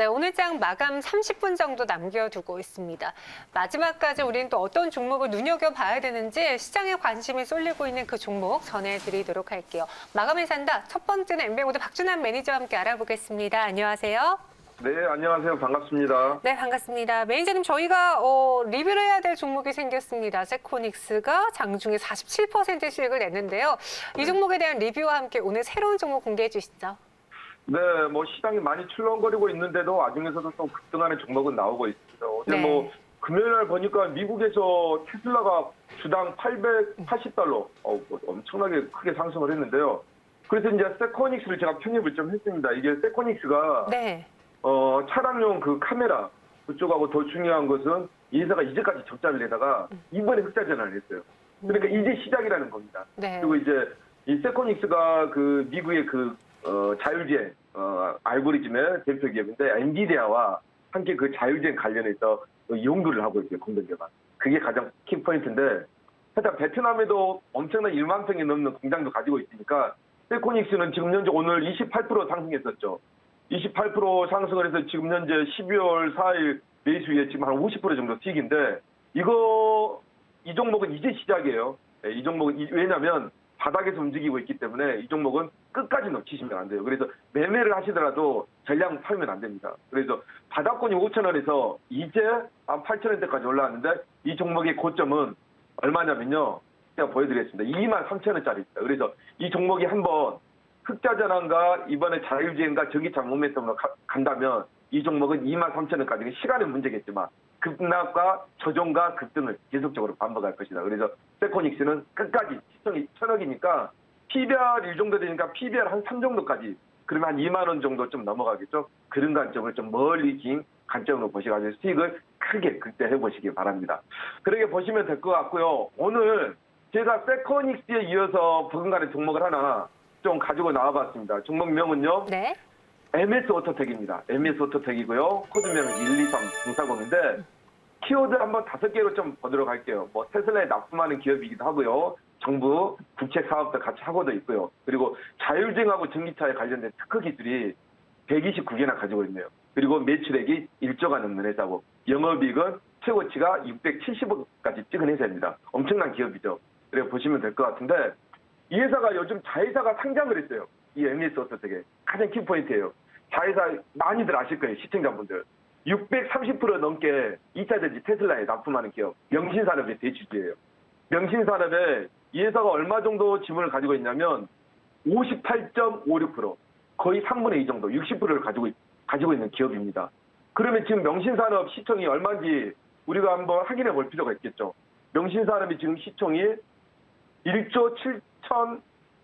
네, 오늘 장 마감 30분 정도 남겨두고 있습니다. 마지막까지 우리는 또 어떤 종목을 눈여겨봐야 되는지 시장에 관심이 쏠리고 있는 그 종목 전해드리도록 할게요. 마감에 산다. 첫 번째는 엠뱅모드 박준환 매니저와 함께 알아보겠습니다. 안녕하세요. 네, 안녕하세요. 반갑습니다. 네, 반갑습니다. 매니저님, 저희가 리뷰를 해야 될 종목이 생겼습니다. 세코닉스가 장중에 47% 수익을 냈는데요. 이 종목에 대한 리뷰와 함께 오늘 새로운 종목 공개해 주시죠. 네, 뭐 시장이 많이 출렁거리고 있는데도 와중에서도 또 급등하는 종목은 나오고 있습니다. 어제 네. 뭐 금요일 날 보니까 미국에서 테슬라가 주당 880달러, 엄청나게 크게 상승을 했는데요. 그래서 이제 세코닉스를 제가 편입을 좀 했습니다. 이게 세코닉스가 네. 차량용 그 카메라 그쪽하고 더 중요한 것은 이 회사가 이제까지 적자를 내다가 이번에 흑자 전환을 했어요. 그러니까 이제 시작이라는 겁니다. 네. 그리고 이제 이 세코닉스가 그 미국의 그 자율주행 알고리즘의 대표 기업인데 엔비디아와 함께 그 자율주행 관련해서 연구를 하고 있어요. 공동개발. 그게 가장 키포인트인데 일단 베트남에도 엄청난 1만 평이 넘는 공장도 가지고 있으니까 세코닉스는 지금 현재 오늘 28% 상승했었죠. 28% 상승을 해서 지금 현재 12월 4일 매수에 지금 한 50% 정도 수익인데 이 종목은 이제 시작이에요. 이 종목은 왜냐하면 바닥에서 움직이고 있기 때문에 이 종목은 끝까지 놓치시면 안 돼요. 그래서 매매를 하시더라도 전량 팔면 안 됩니다. 그래서 바닥권이 5,000원에서 이제 한 8,000원대까지 올라왔는데 이 종목의 고점은 얼마냐면요. 제가 보여드리겠습니다. 23,000원짜리입니다. 그래서 이 종목이 한번 흑자 전환과 이번에 자율주행과 전기차 모멘텀으로 간다면 이 종목은 23,000원까지 시간의 문제겠지만 급락과 조정과 급등을 계속적으로 반복할 것이다. 그래서 세코닉스는 끝까지 시청이 1,000억이니까 PBR 이 정도 되니까 PBR 한 3 정도까지 그러면 한 2만 원 정도 좀 넘어가겠죠. 그런 관점을 좀 멀리 긴 관점으로 보시가지고 수익을 크게 극대해 보시기 바랍니다. 그렇게 보시면 될 것 같고요. 오늘 제가 세코닉스에 이어서 버금가는 종목을 하나 좀 가지고 나와봤습니다. 종목명은요. 네. MS 오토텍입니다. MS 오토텍이고요. 코드명은 123040인데 키워드 한번 5개로 좀 보도록 할게요. 뭐 테슬라에 납품하는 기업이기도 하고요. 정부 국책 사업도 같이 하고도 있고요. 그리고 자율주행하고 전기차에 관련된 특허 기술이 129개나 가지고 있네요. 그리고 매출액이 1조가 넘는 회사고 영업이익은 최고치가 670억까지 찍은 회사입니다. 엄청난 기업이죠. 그래 보시면 될 것 같은데 이 회사가 요즘 자회사가 상장을 했어요. 이 MS 오토텍에 가장 키포인트예요. 자회사 많이들 아실 거예요. 시청자분들. 630% 넘게 2차전지 테슬라에 납품하는 기업. 명신산업의 대주주예요. 명신산업에 이 회사가 얼마 정도 지분을 가지고 있냐면 58.56%. 거의 3분의 2 정도 60%를 가지고 있는 기업입니다. 그러면 지금 명신산업 시총이 얼마인지 우리가 한번 확인해 볼 필요가 있겠죠. 명신산업이 지금 시총이 1조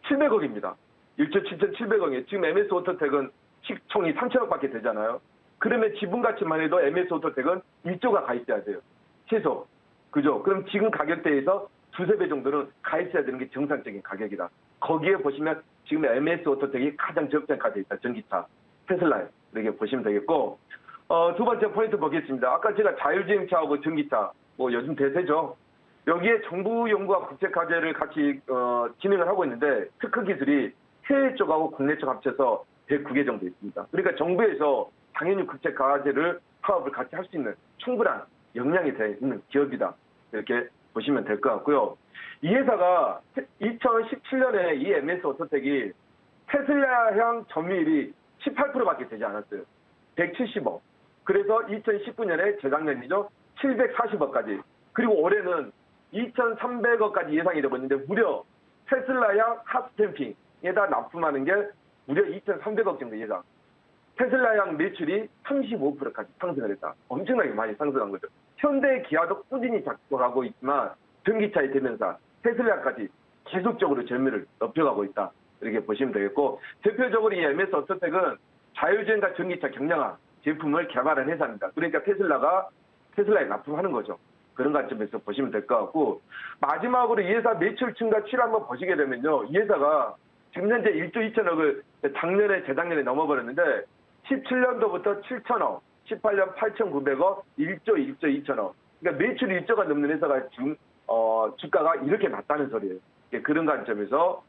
7,700억입니다. 1조 7,700억이에요. 지금 MS 오토텍은 시총이 3천억밖에 되잖아요. 그러면 지분 가치만 해도 MS 오토텍은 1조가 가 있어야 돼요. 최소. 그죠? 그럼 지금 가격대에서 2~3배 정도는 가 있어야 되는 게 정상적인 가격이다. 거기에 보시면 지금 MS 오토텍이 가장 적정가돼 있다. 전기차, 테슬라에. 이렇게 보시면 되겠고, 두 번째 포인트 보겠습니다. 아까 제가 자율주행차하고 전기차, 뭐 요즘 대세죠. 여기에 정부 연구와 국제 과제를 같이 진행을 하고 있는데 특허 기술이 해외 쪽하고 국내 쪽 합쳐서 109개 정도 있습니다. 그러니까 정부에서 당연히 국제 과제를 파업을 같이 할 수 있는 충분한 역량이 되어 있는 기업이다. 이렇게 보시면 될 것 같고요. 이 회사가 2017년에 이 MS 오토텍이 테슬라향 점유율이 18%밖에 되지 않았어요. 170억. 그래서 2019년에 재작년이죠. 740억까지. 그리고 올해는 2,300억까지 예상이 되고 있는데 무려 테슬라향 핫스탬핑에다 납품하는 게 무려 2,300억 정도 예상. 테슬라향 매출이 35%까지 상승을 했다. 엄청나게 많이 상승한 거죠. 현대 기아도 꾸준히 작동하고 있지만 전기차의 대명사 테슬라까지 계속적으로 점유율을 높여가고 있다. 이렇게 보시면 되겠고 대표적으로 이 MS 오토텍은 자율주행과 전기차 경량화 제품을 개발한 회사입니다. 그러니까 테슬라에 납품하는 거죠. 그런 관점에서 보시면 될 것 같고 마지막으로 이 회사 매출 증가치를 한번 보시게 되면요. 이 회사가 지금 현재 1조 2천억을 재작년에 넘어버렸는데 17년도부터 7천억, 18년 8,900억, 1조 2천억. 그러니까 매출 1조가 넘는 회사가 지금 주가가 이렇게 낮다는 소리예요. 그런 관점에서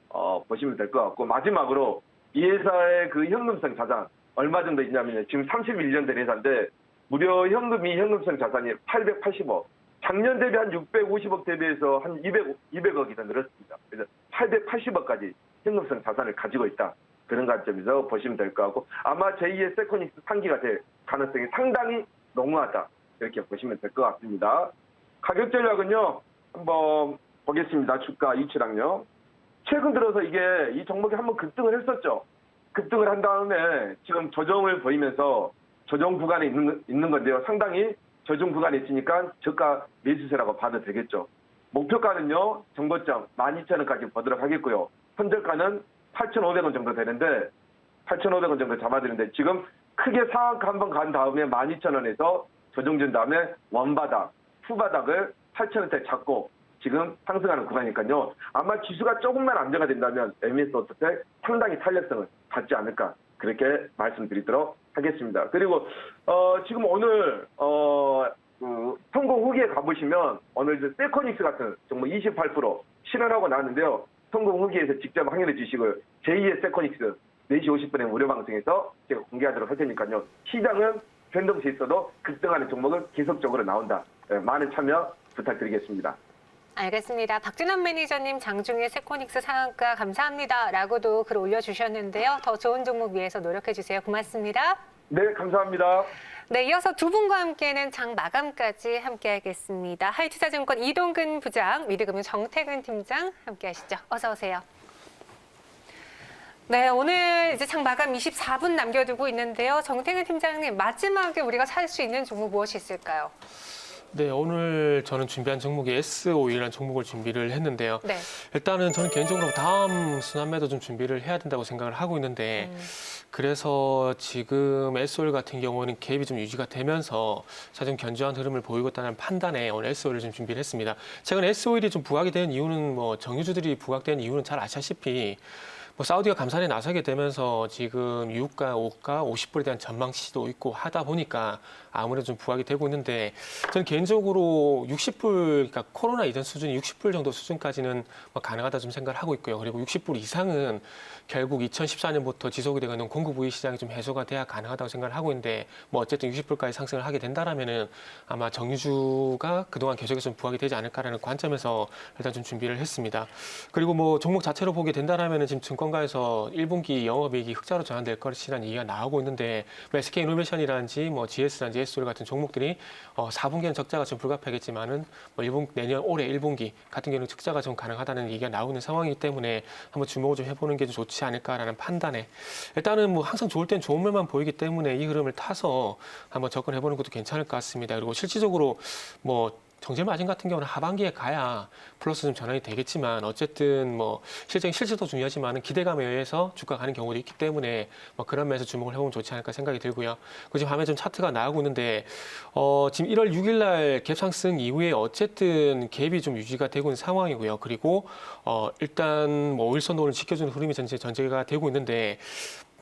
보시면 될 것 같고 마지막으로 이 회사의 그 현금성 자산 얼마 정도 있냐면요. 지금 31년 된 회사인데 무려 현금이 현금성 자산이 880억. 작년 대비 한 650억 대비해서 한 200억 이상 늘었습니다. 그래서 880억까지 현금성 자산을 가지고 있다. 그런 관점에서 보시면 될 것 같고 아마 제2의 세코닉스 상기가 될 가능성이 상당히 농후하다. 이렇게 보시면 될 것 같습니다. 가격 전략은요. 한번 보겠습니다. 주가 이치랑요. 최근 들어서 이게 이 종목이 한번 급등을 했었죠. 급등을 한 다음에 지금 조정을 보이면서 조정 구간에 있는 건데요. 상당히 조정 구간에 있으니까 저가 매수세라고 봐도 되겠죠. 목표가는요. 정고점 12,000원까지 보도록 하겠고요. 현저가는 8,500원 정도 되는데 8,500원 정도 잡아드리는데 지금 크게 상한가 한번 간 다음에 12,000원에서 조정준 다음에 원바닥, 후바닥을 8,000원대 잡고 지금 상승하는 구간이니까요. 아마 지수가 조금만 안정화 된다면 MS 오토텍 상당히 탄력성을 갖지 않을까 그렇게 말씀드리도록 하겠습니다. 그리고 지금 오늘 성공 후기에 가보시면 오늘 이제 세코닉스 같은 정말 28% 실현하고 나왔는데요. 성공 후기에서 직접 확인해 주시고 제2의 세코닉스 4시 50분에 무료 방송에서 제가 공개하도록 할 테니까요. 시장은 변동세 있어도 급등하는 종목은 계속적으로 나온다. 많은 참여 부탁드리겠습니다. 알겠습니다. 박준환 매니저님 장중에 세코닉스 상한가 감사합니다. 라고도 글 올려주셨는데요. 더 좋은 종목 위해서 노력해주세요. 고맙습니다. 네, 감사합니다. 네, 이어서 두 분과 함께는 장 마감까지 함께하겠습니다. 하이투자증권 이동근 부장, 미드금융 정태근 팀장 함께하시죠. 어서 오세요. 네, 오늘 이제 장 마감 24분 남겨두고 있는데요. 정태근 팀장님, 마지막에 우리가 살 수 있는 종목 무엇이 있을까요? 네, 오늘 저는 준비한 종목이 S-OI라는 종목을 준비를 했는데요. 네. 일단은 저는 개인적으로 다음 순환매도 좀 준비를 해야 된다고 생각을 하고 있는데 그래서 지금 S-OIL 같은 경우는 갭이 좀 유지가 되면서 사실 견조한 흐름을 보이고 있다는 판단에 오늘 S-OIL을 좀 준비를 했습니다. 최근 S-OIL이 좀 부각이 된 이유는 뭐 정유주들이 부각된 이유는 잘 아시다시피 뭐 사우디가 감산에 나서게 되면서 지금 유가, 오가, 50불에 대한 전망치도 있고 하다 보니까 아무래도 좀 부각이 되고 있는데 저는 개인적으로 60불, 그러니까 코로나 이전 수준이 60불 정도 수준까지는 뭐 가능하다 좀 생각을 하고 있고요. 그리고 60불 이상은 결국 2014년부터 지속이 되고 있는 공급 우위 시장이 좀 해소가 돼야 가능하다고 생각을 하고 있는데 뭐 어쨌든 60불까지 상승을 하게 된다라면은 아마 정유주가 그동안 계속해서 좀 부각이 되지 않을까라는 관점에서 일단 좀 준비를 했습니다. 그리고 뭐 종목 자체로 보게 된다라면은 지금 증권가에서 1분기 영업이익이 흑자로 전환될 것이라는 얘기가 나오고 있는데 뭐 SK이노베이션이라든지 뭐 GS라든지 SOL 같은 종목들이 4분기는 적자가 좀 불가피하겠지만은 뭐 내년 올해 1분기 같은 경우는 적자가 좀 가능하다는 얘기가 나오는 상황이기 때문에 한번 주목을 좀 해보는 게 좀 좋지 않을까라는 판단에 일단은 뭐 항상 좋을 땐 좋은 면만 보이기 때문에 이 흐름을 타서 한번 접근해보는 것도 괜찮을 것 같습니다. 그리고 실질적으로 뭐 정제 마진 같은 경우는 하반기에 가야 플러스 좀 전환이 되겠지만 어쨌든 뭐 실제도 중요하지만 기대감에 의해서 주가 가는 경우도 있기 때문에 뭐 그런 면에서 주목을 해보면 좋지 않을까 생각이 들고요. 그 지금 화면에 좀 차트가 나오고 있는데 지금 1월 6일 날 갭 상승 이후에 어쨌든 갭이 좀 유지가 되고 있는 상황이고요. 그리고 일단 뭐 5일선도 오늘 지켜주는 흐름이 전제가 되고 있는데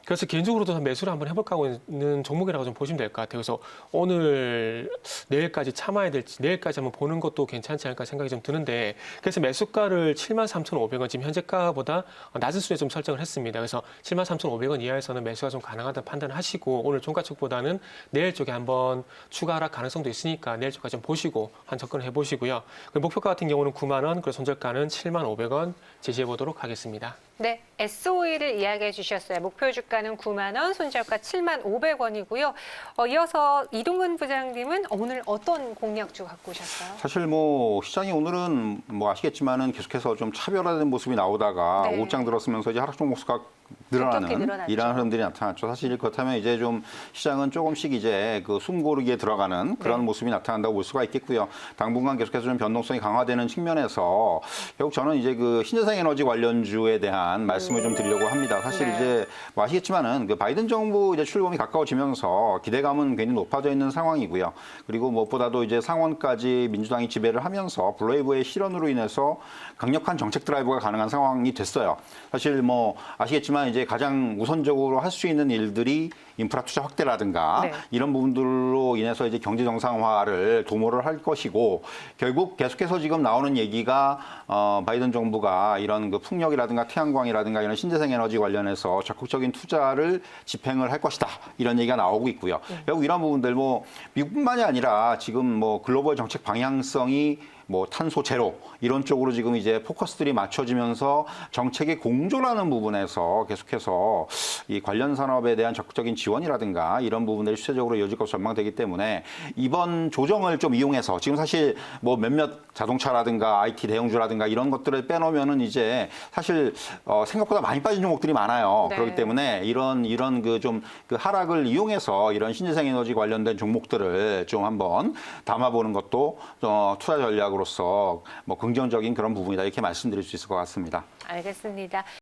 그래서 개인적으로도 매수를 한번 해볼까 하고 있는 종목이라고 좀 보시면 될 것 같아요. 그래서 오늘 내일까지 참아야 될지 내일까지 한번 보는 것도 괜찮지 않을까 생각이 좀 드는데 그래서 매수가를 73,500원 지금 현재가보다 낮은 수준에 좀 설정을 했습니다. 그래서 73,500원 이하에서는 매수가 좀 가능하다는 판단을 하시고 오늘 종가 쪽보다는 내일 쪽에 한번 추가 하락 가능성도 있으니까 내일 쪽까지 좀 보시고 한 접근을 해보시고요. 목표가 같은 경우는 9만 원, 그리고 손절가는 7,500원 제시해 보도록 하겠습니다. 네, S-OIL을 이야기해 주셨어요. 목표 주가는 9만 원, 손절가 7,500원이고요. 이어서 이동근 부장님은 오늘 어떤 공략주 갖고 오셨어요? 사실 뭐 시장이 오늘은 뭐 아시겠지만은 계속해서 좀 차별화된 모습이 나오다가 네. 옷장 들었으면서 이제 하락 종목수가 늘어나는 이러한 흐름들이 나타났죠. 사실 그렇다면 이제 좀 시장은 조금씩 이제 그 숨고르기에 들어가는 그런 네. 모습이 나타난다고 볼 수가 있겠고요. 당분간 계속해서 좀 변동성이 강화되는 측면에서 결국 저는 이제 그 신재생 에너지 관련주에 대한 말씀을 좀 드리려고 합니다. 사실 네. 이제 뭐 아시겠지만은 그 바이든 정부 이제 출범이 가까워지면서 기대감은 굉장히 높아져 있는 상황이고요. 그리고 무엇보다도 이제 상원까지 민주당이 지배를 하면서 블루웨이브의 실현으로 인해서 강력한 정책 드라이브가 가능한 상황이 됐어요. 사실 뭐 아시겠지만 더군다나 이제 가장 우선적으로 할 수 있는 일들이 인프라 투자 확대라든가 네. 이런 부분들로 인해서 이제 경제 정상화를 도모를 할 것이고 결국 계속해서 지금 나오는 얘기가 바이든 정부가 이런 그 풍력이라든가 태양광이라든가 이런 신재생 에너지 관련해서 적극적인 투자를 집행을 할 것이다 이런 얘기가 나오고 있고요. 결국 이런 부분들 뭐 미국뿐만이 아니라 지금 뭐 글로벌 정책 방향성이 뭐 탄소 제로 이런 쪽으로 지금 이제 포커스들이 맞춰지면서 정책의 공조라는 부분에서 계속해서 이 관련 산업에 대한 적극적인 지원이라든가 이런 부분들이 실질적으로 이어질 것으로 전망되기 때문에 이번 조정을 좀 이용해서 지금 사실 뭐 몇몇 자동차라든가 IT 대형주라든가 이런 것들을 빼놓으면은 이제 사실 생각보다 많이 빠진 종목들이 많아요. 네. 그렇기 때문에 이런 그 좀 그 하락을 이용해서 이런 신재생 에너지 관련된 종목들을 좀 한번 담아보는 것도 투자 전략으로서 뭐 긍정적인 그런 부분이다 이렇게 말씀드릴 수 있을 것 같습니다. 알겠습니다.